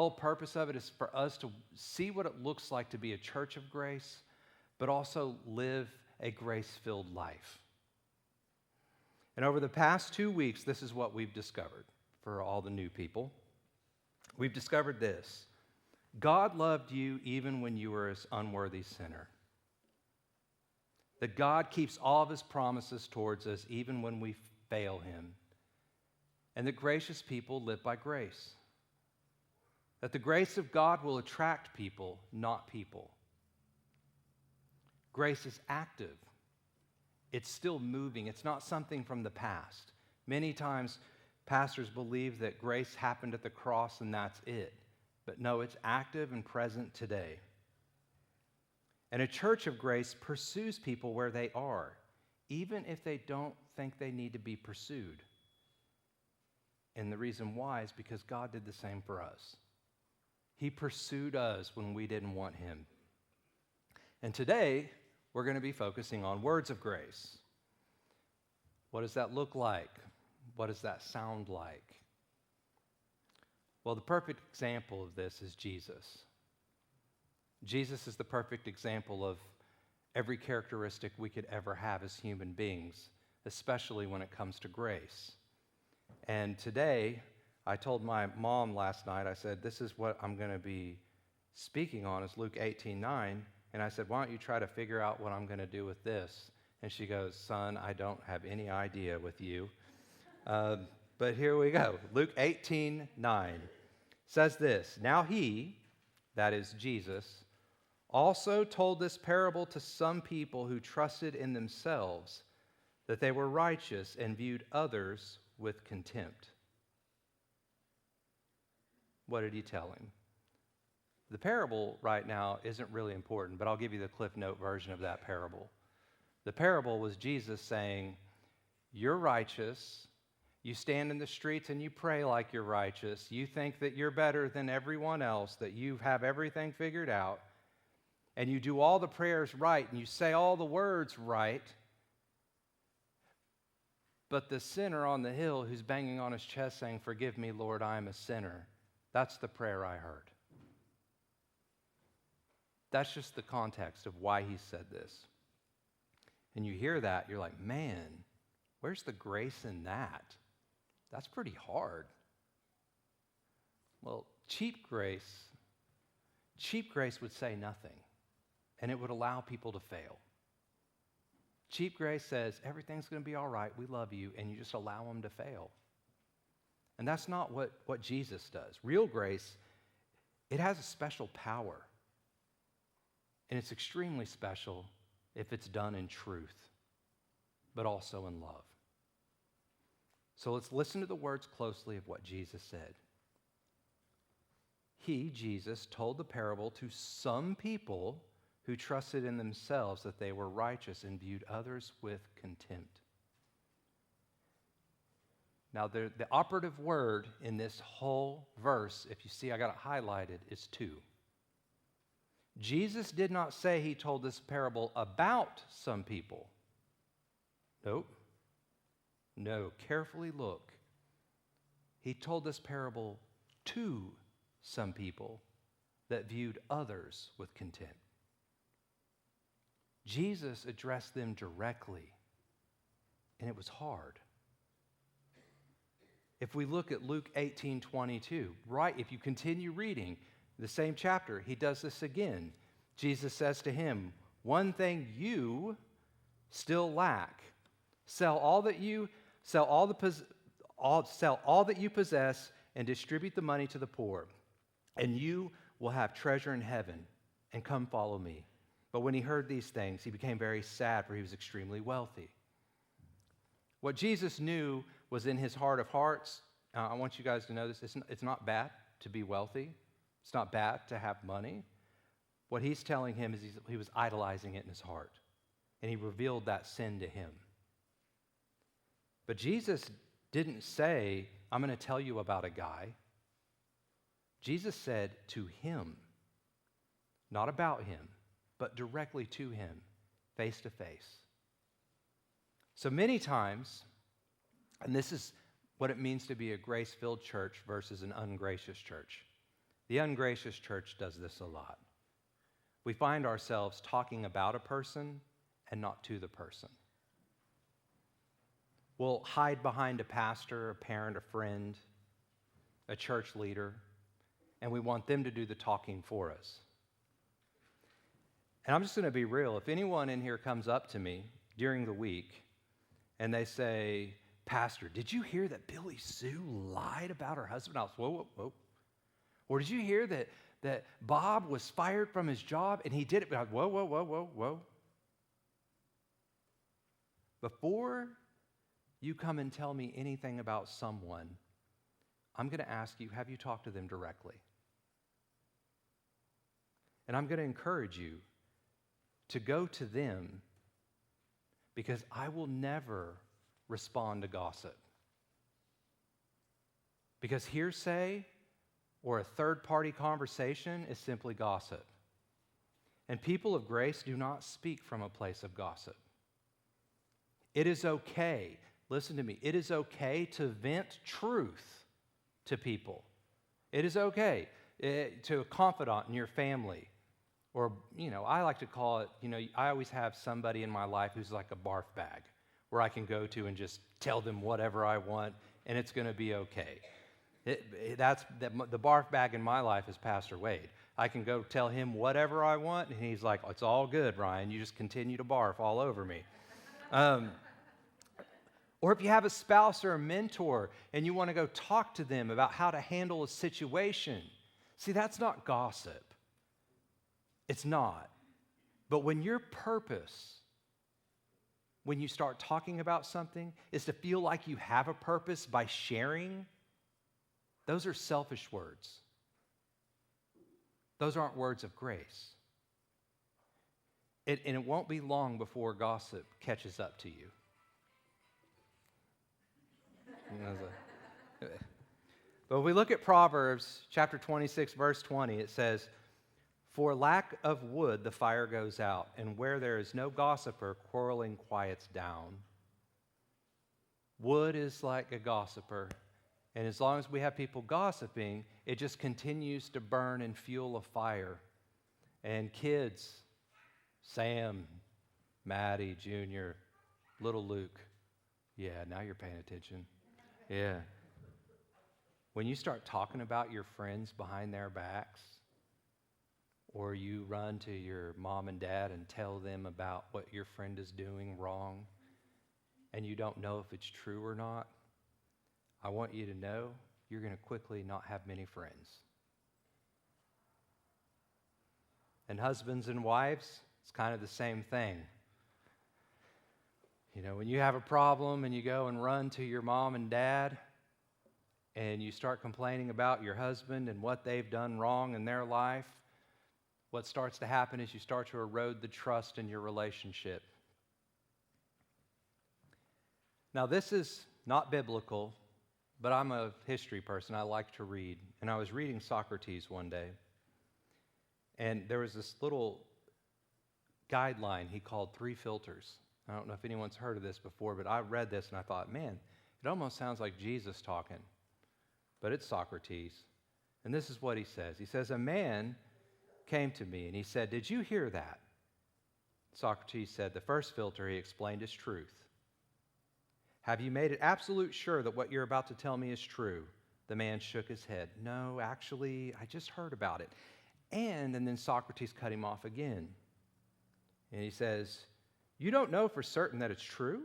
whole purpose of it is for us to see what it looks like to be a church of grace, but also live a grace-filled life. And over the past 2 weeks, this is what we've discovered for all the new people. We've discovered this: God loved you even when you were an unworthy sinner. That God keeps all of his promises towards us even when we fail him. And that gracious people live by grace. That the grace of God will attract people, not people. Grace is active. It's still moving. It's not something from the past. Many times, pastors believe that grace happened at the cross and that's it. But no, it's active and present today. And a church of grace pursues people where they are, even if they don't think they need to be pursued. And the reason why is because God did the same for us. He pursued us when we didn't want him. And today, we're going to be focusing on words of grace. What does that look like? What does that sound like? Well, the perfect example of this is Jesus. Jesus is the perfect example of every characteristic we could ever have as human beings, especially when it comes to grace. And today, I told my mom last night, I said, this is what I'm going to be speaking on, is Luke 18:9. And I said, why don't you try to figure out what I'm going to do with this? And she goes, son, I don't have any idea with you. But here we go. Luke 18:9 says this: Now he, that is Jesus, also told this parable to some people who trusted in themselves that they were righteous and viewed others with contempt. What did he tell him? The parable right now isn't really important, but I'll give you the Cliff Note version of that parable. The parable was Jesus saying, you're righteous, you stand in the streets and you pray like you're righteous, you think that you're better than everyone else, that you have everything figured out, and you do all the prayers right and you say all the words right, but the sinner on the hill who's banging on his chest saying, forgive me, Lord, I am a sinner, that's the prayer I heard. That's just the context of why he said this. And you hear that, you're like, man, where's the grace in that? That's pretty hard. Well, cheap grace would say nothing, and it would allow people to fail. Cheap grace says, everything's going to be all right, we love you, and you just allow them to fail. And that's not what Jesus does. Real grace, it has a special power. And it's extremely special if it's done in truth, but also in love. So let's listen to the words closely of what Jesus said. He, Jesus, told the parable to some people who trusted in themselves that they were righteous and viewed others with contempt. Now, the operative word in this whole verse, if you see I got it highlighted, is to. Jesus did not say he told this parable about some people. Nope. No, carefully look. He told this parable to some people that viewed others with contempt. Jesus addressed them directly, and it was hard. If we look at Luke 18:22, right, if you continue reading the same chapter, he does this again. Jesus says to him, one thing you still lack. Sell all that you possess and distribute the money to the poor, and you will have treasure in heaven, and come follow me. But when he heard these things, he became very sad, for he was extremely wealthy. What Jesus knew was in his heart of hearts. I want you guys to know this. It's not bad to be wealthy. It's not bad to have money. What he's telling him is he was idolizing it in his heart. And he revealed that sin to him. But Jesus didn't say, I'm going to tell you about a guy. Jesus said to him, not about him, but directly to him, face to face. So many times, and this is what it means to be a grace-filled church versus an ungracious church. The ungracious church does this a lot. We find ourselves talking about a person and not to the person. We'll hide behind a pastor, a parent, a friend, a church leader, and we want them to do the talking for us. And I'm just going to be real. If anyone in here comes up to me during the week and they say, Pastor, did you hear that Billy Sue lied about her husband? I was, whoa. Or did you hear that Bob was fired from his job and he did it? Whoa. Before you come and tell me anything about someone, I'm going to ask you, have you talked to them directly? And I'm going to encourage you to go to them, because I will never respond to gossip. Because hearsay or a third-party conversation is simply gossip. And people of grace do not speak from a place of gossip. It is okay, listen to me, it is okay to vent truth to people. It is okay to a confidant in your family. Or, I like to call it, I always have somebody in my life who's like a barf bag where I can go to and just tell them whatever I want, and it's going to be okay. The barf bag in my life is Pastor Wade. I can go tell him whatever I want, and he's like, it's all good, Ryan. You just continue to barf all over me. Or if you have a spouse or a mentor, and you want to go talk to them about how to handle a situation. See, that's not gossip. It's not. But when your purpose, when you start talking about something, is to feel like you have a purpose by sharing, those are selfish words. Those aren't words of grace. And it won't be long before gossip catches up to you. But if we look at Proverbs chapter 26, verse 20, it says, for lack of wood, the fire goes out, and where there is no gossiper, quarreling quiets down. Wood is like a gossiper, and as long as we have people gossiping, it just continues to burn and fuel a fire. And kids, Sam, Maddie, Junior, little Luke, yeah, now you're paying attention. Yeah. When you start talking about your friends behind their backs, or you run to your mom and dad and tell them about what your friend is doing wrong, and you don't know if it's true or not, I want you to know you're going to quickly not have many friends. And husbands and wives, it's kind of the same thing. When you have a problem and you go and run to your mom and dad, and you start complaining about your husband and what they've done wrong in their life, what starts to happen is you start to erode the trust in your relationship. Now, this is not biblical, but I'm a history person. I like to read. And I was reading Socrates one day, and there was this little guideline he called 3 filters. I don't know if anyone's heard of this before, but I read this and I thought, man, it almost sounds like Jesus talking. But it's Socrates. And this is what he says. He says, a man came to me and he said, did you hear that? Socrates said, the first filter, he explained, is truth. Have you made it absolute sure that what you're about to tell me is true? The man shook his head. No, actually, I just heard about it. And then Socrates cut him off again. And he says, you don't know for certain that it's true?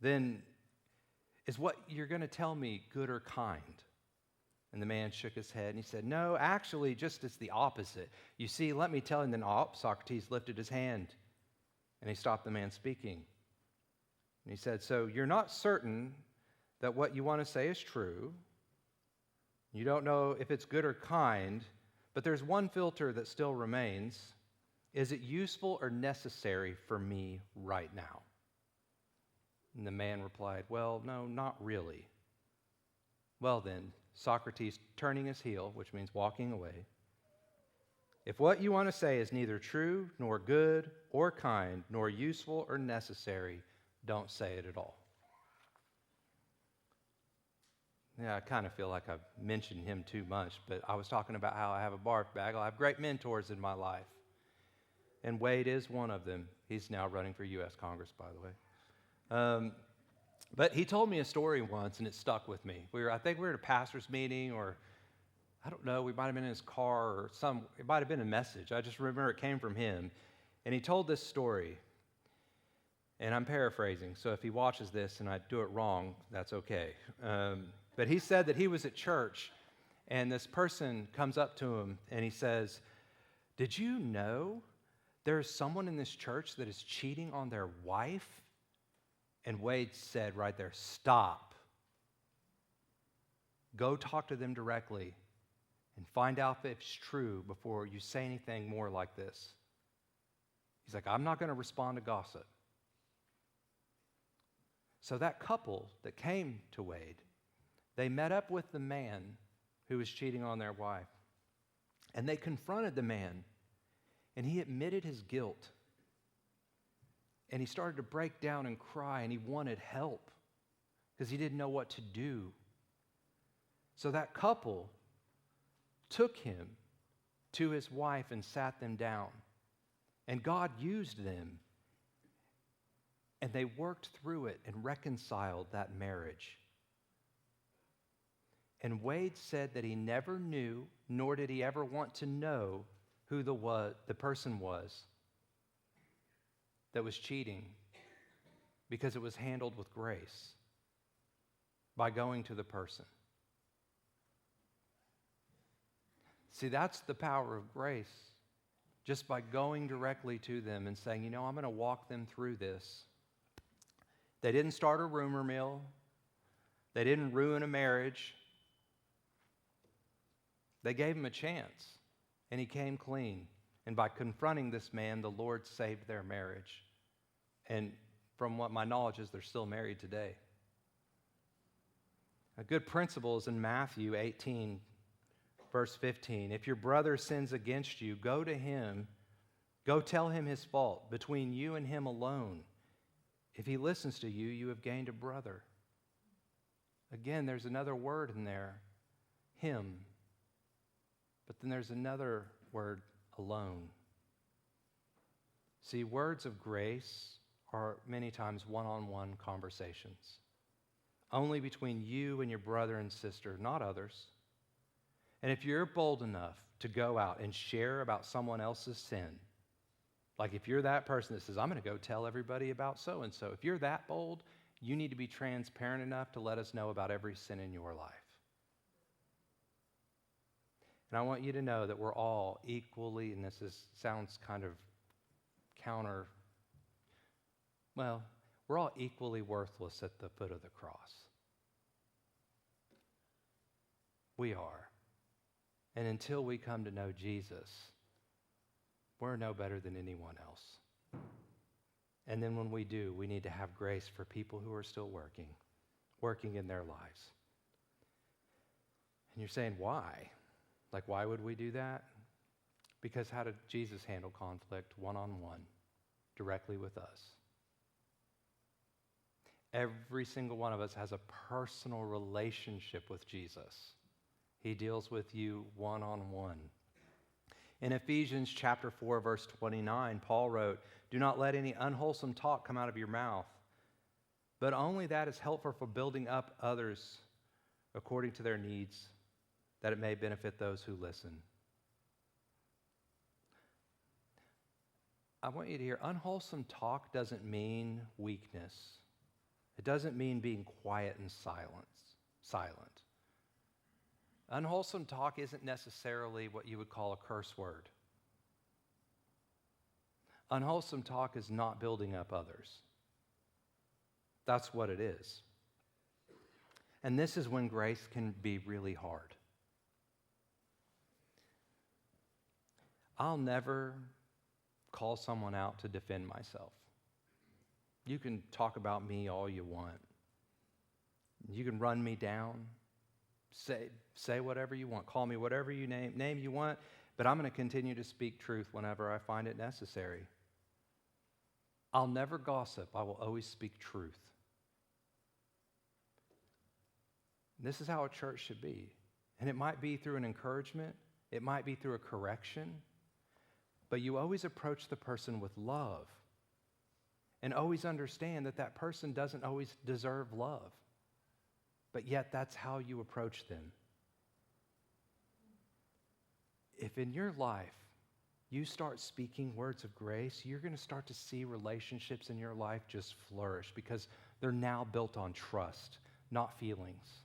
Then is what you're going to tell me good or kind? And the man shook his head and he said, no, actually, just it's the opposite. You see, let me tell you. And then Socrates lifted his hand and he stopped the man speaking. And he said, so you're not certain that what you want to say is true. You don't know if it's good or kind, but there's one filter that still remains. Is it useful or necessary for me right now? And the man replied, well, no, not really. Well then, Socrates, turning his heel, which means walking away, if what you want to say is neither true, nor good, or kind, nor useful or necessary, don't say it at all. Yeah, I kind of feel like I've mentioned him too much, but I was talking about how I have a barf bag. I have great mentors in my life. And Wade is one of them. He's now running for U.S. Congress, by the way. But he told me a story once, and it stuck with me. I think we were at a pastor's meeting, or I don't know, we might have been in his car, or it might have been a message. I just remember it came from him. And he told this story, and I'm paraphrasing, so if he watches this and I do it wrong, that's okay. But he said that he was at church, and this person comes up to him, and he says, "Did you know there's someone in this church that is cheating on their wife?" And Wade said right there, "Stop. Go talk to them directly and find out if it's true before you say anything more like this." He's like, "I'm not going to respond to gossip." So that couple that came to Wade, they met up with the man who was cheating on their wife, and they confronted the man, and he admitted his guilt. And he started to break down and cry, and he wanted help because he didn't know what to do. So that couple took him to his wife and sat them down. And God used them, and they worked through it and reconciled that marriage. And Wade said that he never knew, nor did he ever want to know, who the person was that was cheating, because it was handled with grace by going to the person. See, that's the power of grace. Just by going directly to them and saying, I'm going to walk them through this. They didn't start a rumor mill. They didn't ruin a marriage. They gave him a chance, and he came clean. And by confronting this man, the Lord saved their marriage. And from what my knowledge is, they're still married today. A good principle is in Matthew 18, verse 15. If your brother sins against you, go to him. Go tell him his fault between you and him alone. If he listens to you, you have gained a brother. Again, there's another word in there, him. But then there's another word, alone. See, words of grace are many times one-on-one conversations. Only between you and your brother and sister, not others. And if you're bold enough to go out and share about someone else's sin, like if you're that person that says, I'm going to go tell everybody about so-and-so, if you're that bold, you need to be transparent enough to let us know about every sin in your life. And I want you to know that we're all equally, and sounds kind of we're all equally worthless at the foot of the cross. We are. And until we come to know Jesus, we're no better than anyone else. And then when we do, we need to have grace for people who are still working in their lives. And you're saying, why? Like, why would we do that? Because how did Jesus handle conflict one-on-one, directly with us? Every single one of us has a personal relationship with Jesus. He deals with you one-on-one. In Ephesians chapter 4, verse 29, Paul wrote, "Do not let any unwholesome talk come out of your mouth, but only that is helpful for building up others according to their needs, that it may benefit those who listen." I want you to hear, unwholesome talk doesn't mean weakness. It doesn't mean being quiet and silent. Unwholesome talk isn't necessarily what you would call a curse word. Unwholesome talk is not building up others. That's what it is. And this is when grace can be really hard. I'll never call someone out to defend myself. You can talk about me all you want. You can run me down. Say whatever you want. Call me whatever name you want, but I'm going to continue to speak truth whenever I find it necessary. I'll never gossip. I will always speak truth. This is how a church should be. And it might be through an encouragement. It might be through a correction. But you always approach the person with love. And always understand that that person doesn't always deserve love. But yet that's how you approach them. If in your life you start speaking words of grace, you're going to start to see relationships in your life just flourish because they're now built on trust, not feelings.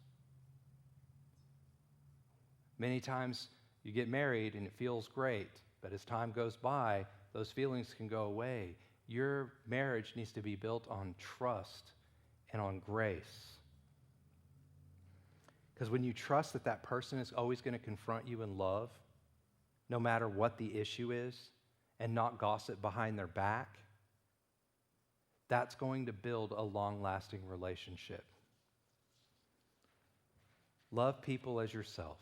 Many times you get married and it feels great, but as time goes by, those feelings can go away. Your marriage needs to be built on trust and on grace. Because when you trust that that person is always going to confront you in love, no matter what the issue is, and not gossip behind their back, that's going to build a long-lasting relationship. Love people as yourself.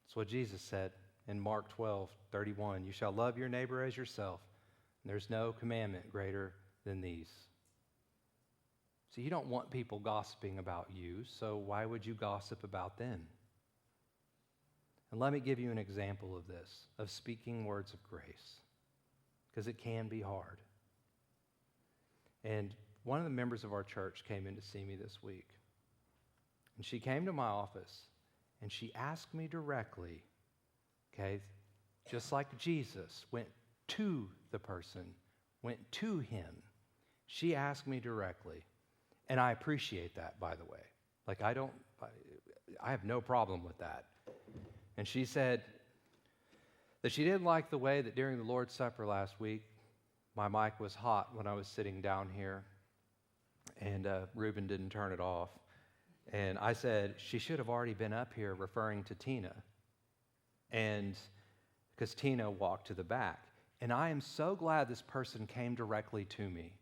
That's what Jesus said in Mark 12:31. You shall love your neighbor as yourself. And there's no commandment greater than these. So you don't want people gossiping about you, so why would you gossip about them? And let me give you an example of this, of speaking words of grace, because it can be hard. And one of the members of our church came in to see me this week. And she came to my office, and she asked me directly, okay, just like Jesus went to the person, went to him, she asked me directly. And I appreciate that, by the way. Like, I have no problem with that. And she said that she didn't like the way that during the Lord's Supper last week, my mic was hot when I was sitting down here, and Reuben didn't turn it off. And I said, she should have already been up here, referring to Tina. And because Tina walked to the back. And I am so glad this person came directly to me.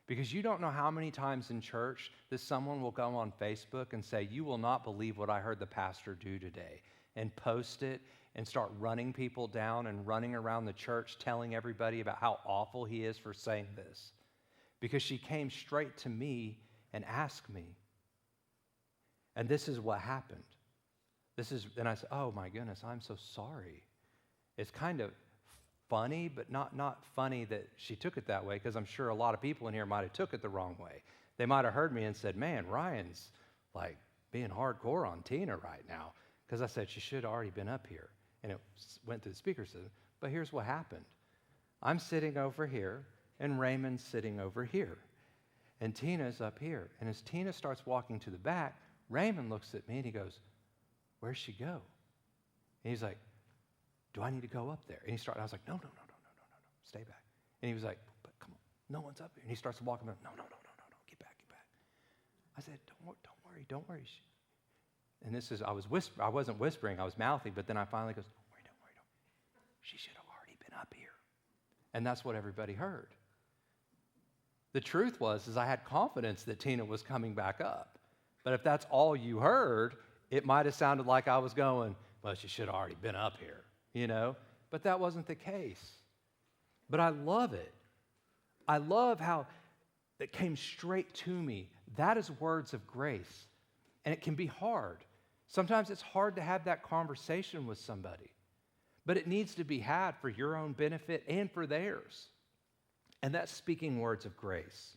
Because you don't know how many times in church that someone will go on Facebook and say, you will not believe what I heard the pastor do today, and post it and start running people down and running around the church telling everybody about how awful he is for saying this. Because she came straight to me and asked me. And this is what happened. And I said, oh my goodness, I'm so sorry. It's kind of funny, but not funny that she took it that way, because I'm sure a lot of people in here might have took it the wrong way. They might have heard me and said, man, Ryan's like being hardcore on Tina right now, because I said she should have already been up here. And it went through the speaker system. But here's what happened. I'm sitting over here, and Raymond's sitting over here. And Tina's up here. And as Tina starts walking to the back, Raymond looks at me and he goes, where'd she go? And he's like, do I need to go up there? And I was like, no, stay back. And he was like, but come on, no one's up here. And he starts walking up, no, get back. I said, don't worry. And I wasn't whispering, I was mouthing, but then I finally goes, don't worry. She should have already been up here. And that's what everybody heard. The truth was I had confidence that Tina was coming back up. But if that's all you heard, it might have sounded like I was going, well, she should have already been up here. But that wasn't the case. But I love it. I love how it came straight to me. That is words of grace. And it can be hard. Sometimes it's hard to have that conversation with somebody. But it needs to be had for your own benefit and for theirs. And that's speaking words of grace.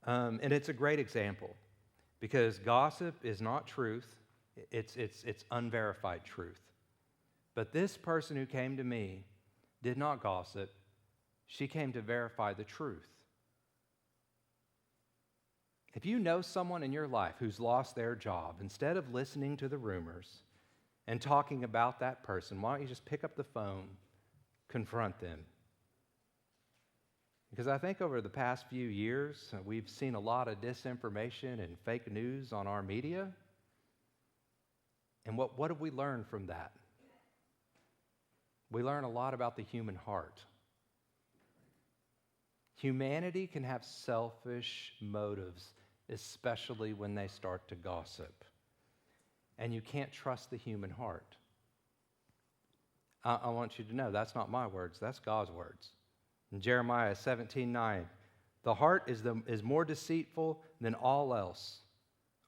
And it's a great example, because gossip is not truth. It's unverified truth. But this person who came to me did not gossip. She came to verify the truth. If you know someone in your life who's lost their job, instead of listening to the rumors and talking about that person, why don't you just pick up the phone, confront them? Because I think over the past few years, we've seen a lot of disinformation and fake news on our media. And what have we learned from that? We learn a lot about the human heart. Humanity can have selfish motives, especially when they start to gossip. And you can't trust the human heart. I want you to know that's not my words, that's God's words. In Jeremiah 17:9, the heart is more deceitful than all else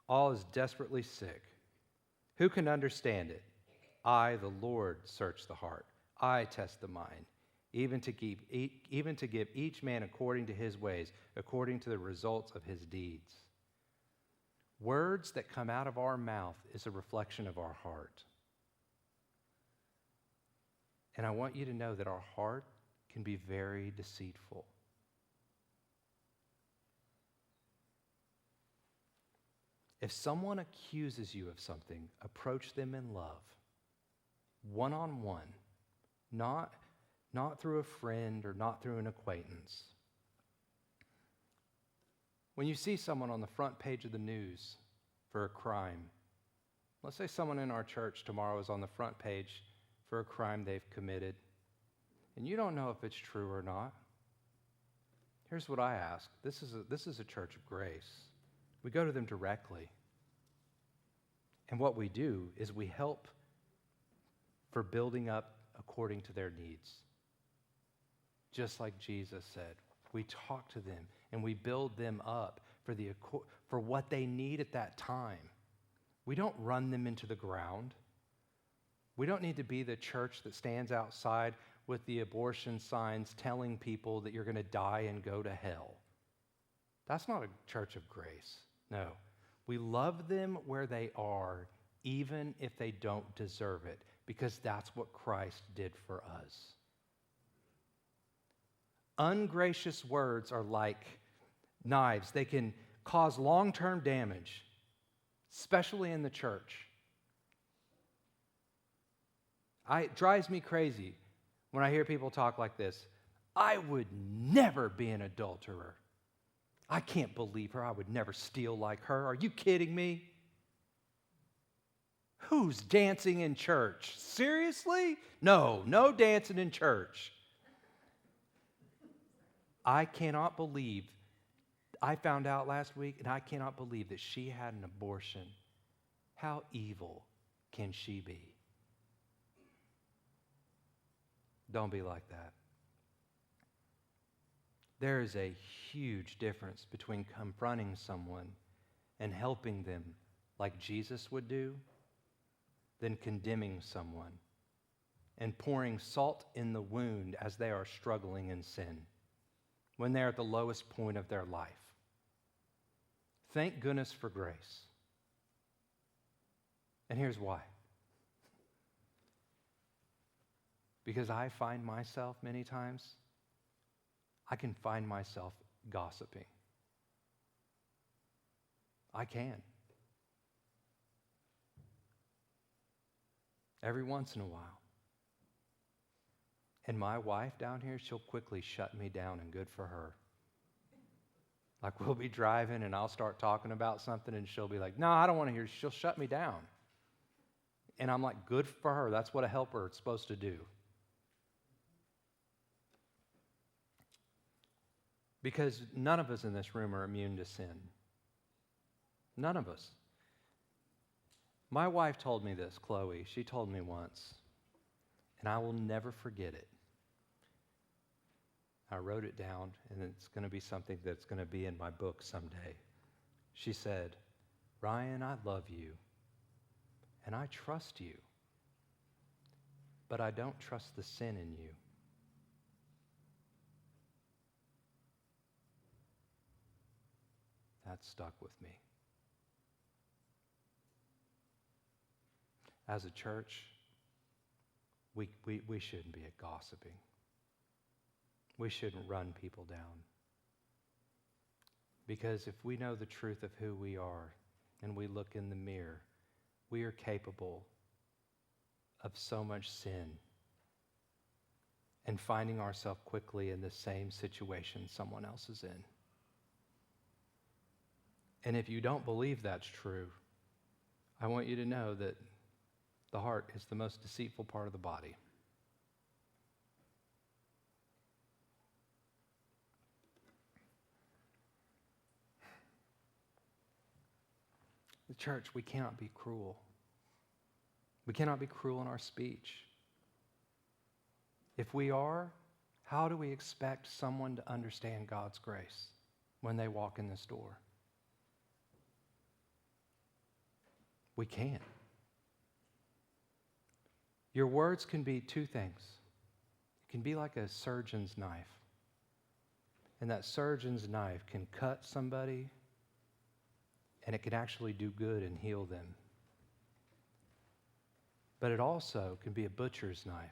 All is desperately sick. Who can understand it? I, the Lord, search the heart. I test the mind, even to give each man according to his ways, according to the results of his deeds. Words that come out of our mouth is a reflection of our heart. And I want you to know that our heart can be very deceitful. If someone accuses you of something, approach them in love, one-on-one, not through a friend or not through an acquaintance. When you see someone on the front page of the news for a crime, let's say someone in our church tomorrow is on the front page for a crime they've committed, and you don't know if it's true or not. Here's what I ask. This is a church of grace. We go to them directly. And what we do is we help for building up according to their needs. Just like Jesus said, we talk to them and we build them up for what they need at that time. We don't run them into the ground. We don't need to be the church that stands outside with the abortion signs telling people that you're going to die and go to hell. That's not a church of grace. No. We love them where they are, even if they don't deserve it, because that's what Christ did for us. Ungracious words are like knives. They can cause long-term damage, especially in the church. It drives me crazy when I hear people talk like this. I would never be an adulterer. I can't believe her. I would never steal like her. Are you kidding me? Who's dancing in church? Seriously? No dancing in church. I cannot believe, I found out last week, and I cannot believe that she had an abortion. How evil can she be? Don't be like that. There is a huge difference between confronting someone and helping them like Jesus would do than condemning someone and pouring salt in the wound as they are struggling in sin, when they're at the lowest point of their life. Thank goodness for grace. And here's why. Because I find myself many times, I can find myself gossiping. I can. Every once in a while. And my wife down here, she'll quickly shut me down, and good for her. Like, we'll be driving and I'll start talking about something and she'll be like, no, I don't want to hear. She'll shut me down. And I'm like, good for her. That's what a helper is supposed to do. Because none of us in this room are immune to sin. None of us. My wife told me this, Chloe. She told me once, and I will never forget it. I wrote it down, and it's going to be something that's going to be in my book someday. She said, Ryan, I love you, and I trust you, but I don't trust the sin in you. That stuck with me. As a church, we shouldn't be gossiping. We shouldn't run people down. Because if we know the truth of who we are and we look in the mirror, we are capable of so much sin and finding ourselves quickly in the same situation someone else is in. And if you don't believe that's true, I want you to know that the heart is the most deceitful part of the body. The church, we cannot be cruel. We cannot be cruel in our speech. If we are, how do we expect someone to understand God's grace when they walk in this door? We can. Your words can be two things. It can be like a surgeon's knife. And that surgeon's knife can cut somebody, and it can actually do good and heal them. But it also can be a butcher's knife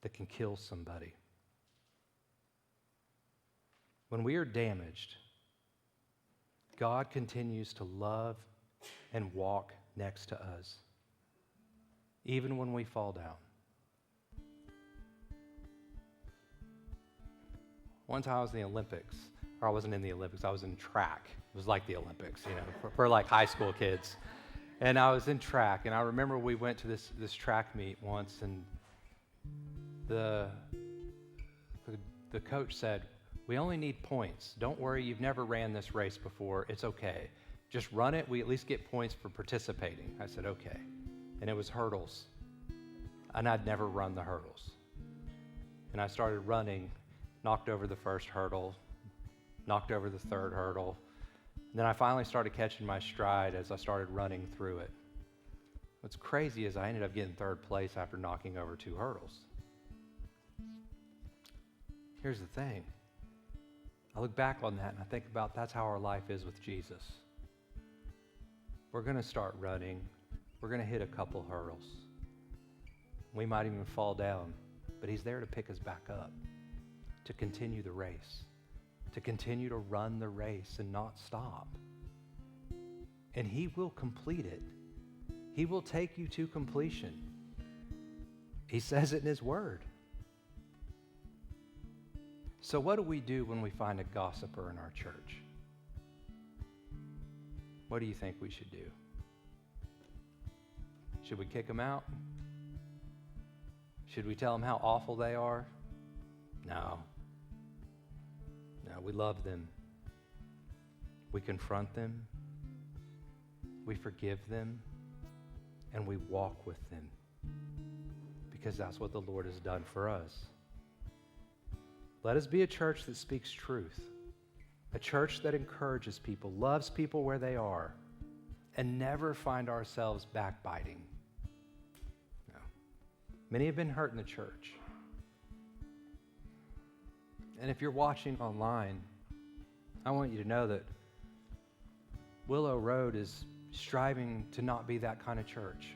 that can kill somebody. When we are damaged, God continues to love and walk next to us, even when we fall down. One time I was in the Olympics, or I wasn't in the Olympics, I was in track. It was like the Olympics, for like high school kids. And I was in track, and I remember we went to this track meet once, and the coach said, "We only need points. Don't worry, you've never ran this race before. It's okay. Just run it. We at least get points for participating." I said, "Okay." And it was hurdles. And I'd never run the hurdles. And I started running, knocked over the first hurdle, knocked over the third hurdle. And then I finally started catching my stride as I started running through it. What's crazy is I ended up getting third place after knocking over 2 hurdles. Here's the thing. I look back on that and I think about that's how our life is with Jesus. We're going to start running. We're going to hit a couple hurdles. We might even fall down, but he's there to pick us back up, to continue the race, to continue to run the race and not stop. And he will complete it. He will take you to completion. He says it in his word. So what do we do when we find a gossiper in our church? What do you think we should do? Should we kick them out? Should we tell them how awful they are? No. No, we love them. We confront them. We forgive them. And we walk with them. Because that's what the Lord has done for us. Let us be a church that speaks truth. A church that encourages people, loves people where they are, and never find ourselves backbiting. No. Many have been hurt in the church. And if you're watching online, I want you to know that Willow Road is striving to not be that kind of church.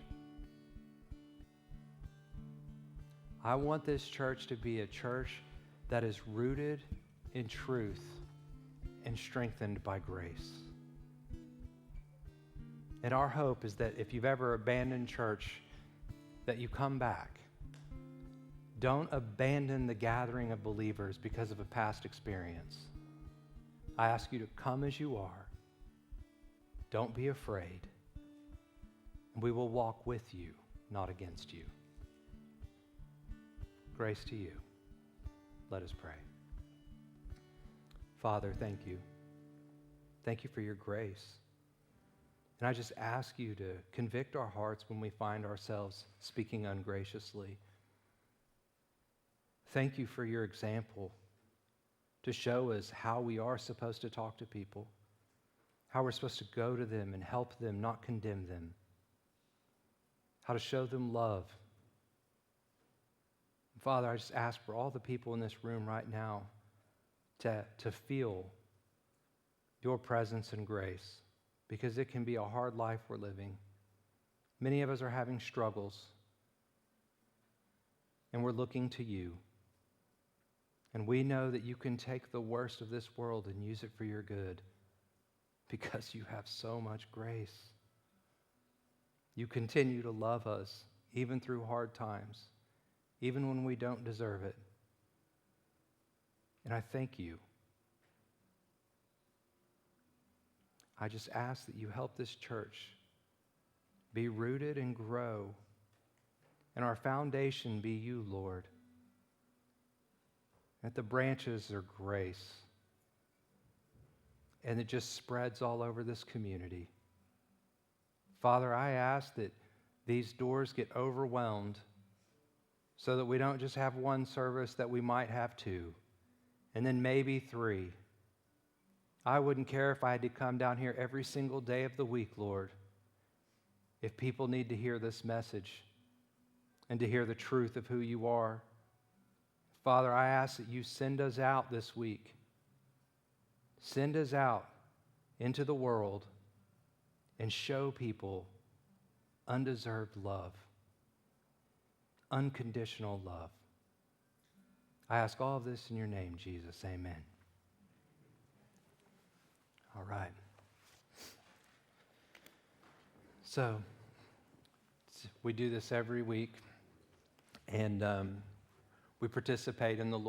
I want this church to be a church that is rooted in truth and strengthened by grace. And our hope is that if you've ever abandoned church, that you come back. Don't abandon the gathering of believers because of a past experience. I ask you to come as you are. Don't be afraid. And we will walk with you, not against you. Grace to you. Let us pray. Father, thank you. Thank you for your grace. And I just ask you to convict our hearts when we find ourselves speaking ungraciously. Thank you for your example to show us how we are supposed to talk to people, how we're supposed to go to them and help them, not condemn them, how to show them love. Father, I just ask for all the people in this room right now to feel your presence and grace, because it can be a hard life we're living. Many of us are having struggles, and we're looking to you. And we know that you can take the worst of this world and use it for your good, because you have so much grace. You continue to love us even through hard times, even when we don't deserve it. And I thank you. I just ask that you help this church be rooted and grow, and our foundation be you, Lord. That the branches are grace, and it just spreads all over this community. Father, I ask that these doors get overwhelmed so that we don't just have one service, that we might have 2, and then maybe 3. I wouldn't care if I had to come down here every single day of the week, Lord, if people need to hear this message and to hear the truth of who you are, Father, I ask that you send us out this week. Send us out into the world and show people undeserved love, unconditional love. I ask all of this in your name, Jesus. Amen. All right. So, we do this every week, and we participate in the Lord's